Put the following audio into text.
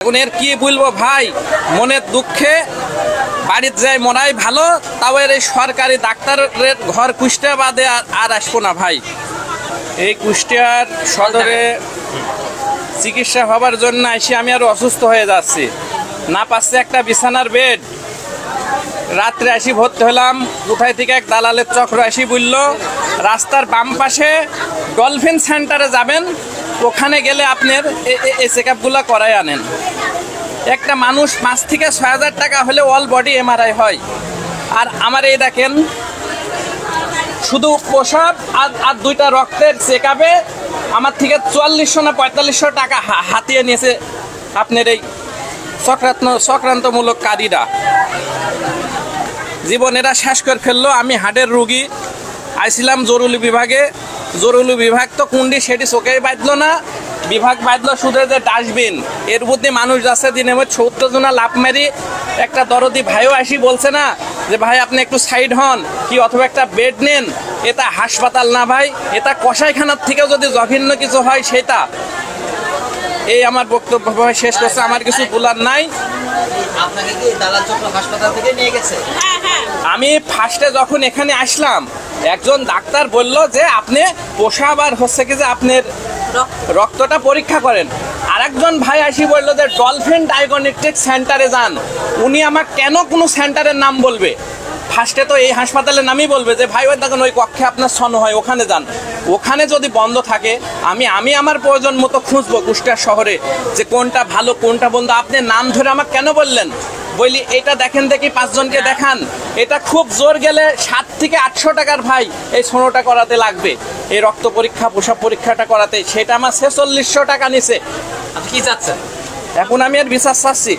উনের কি বলবো ভাই, মনের দুঃখে বাড়িতে যাই মরাই ভালো, তাও এর এই সরকারি ডাক্তারের ঘর কুষ্টিয়া বাদে আর আসবো না ভাই। এই কুষ্টিয়ার সদরে চিকিৎসা হবার জন্য এসে আমি আরো অসুস্থ হয়ে যাচ্ছি, না পাচ্ছে একটা বিছানার বেড। রাত্রে আসি ভর্তি হলাম, কোথায় থেকে এক দালালের চক্র আসি বলল রাস্তার বাম পাশে ডলফিন সেন্টারে যাবেন, ওখানে গেলে আপনার এই চেক আপগুলো করাই আনেন। একটা মানুষ 5 থেকে 6,000 টাকা হলে অল বডি এমআরআই হয়। আর আমার এই দেখেন শুধু প্রসাব আর 2টা রক্তের চেক আপে আমার থেকে 4400 না 4500 টাকা হাতিয়ে নিয়েছে আপনার এই চক্রান্তমূলক কারীরা। জীবন এরা শেষ করে ফেললো। আমি হার্টের রুগী, আইছিলাম জরুরি বিভাগে। জরুরি বিভাগ তো কুন্ডি সেটি চোখেই বাঁধলো না, বিভাগ বাঁধলো শুধু যে ডাস্টবিন। এর মধ্যে মানুষ যাচ্ছে দিনে 70 জনা লাভ মারি। একটা দরদি ভাইও আসি বলছে না যে ভাই আপনি একটু সাইড হন কি, অথবা একটা বেড নেন। এটা হাসপাতাল না ভাই, এটা কসাইখানার থেকে যদি জঘন্য কিছু হয় সেটা। এই আমার বক্তব্য শেষ করছে, আমার কিছু বলার নাই। আমি ফার্স্টে যখন এখানে আসলাম একজন ডাক্তার বলল যে আপনি প্রসাব আর হচ্ছে কি যে আপনার রক্তটা পরীক্ষা করেন। আর একজন ভাই আসি বললো যে ডলফিন ডায়াগনস্টিক সেন্টারে যান। উনি আমাকে কেন কোনো সেন্টারের নাম বলবে? ফার্স্টে তো এই হাসপাতালের নামই বলবে যে ভাই ওই দেখেন ওই কক্ষে আপনার সন হয়, ওখানে যান। ওখানে যদি বন্ধ থাকে আমি আমার প্রয়োজন মতো খুঁজবো কুষ্টিয়া শহরে যে কোনটা ভালো কোনটা বন্ধ। আপনি নাম ধরে আমাকে কেন বললেন? বলি এটা দেখেন দেখি 5 জনকে দেখান। এটা খুব জোর গেলে 7 থেকে 800 টাকার ভাই এই সোনোটা করাতে লাগবে, এই রক্ত পরীক্ষা প্রসাব পরীক্ষাটা করাতে। সেটা আমার 4600 টাকা নিছে। আপনি কি চাচ্ছেন? এখন আমি আর বিচার চাচ্ছি।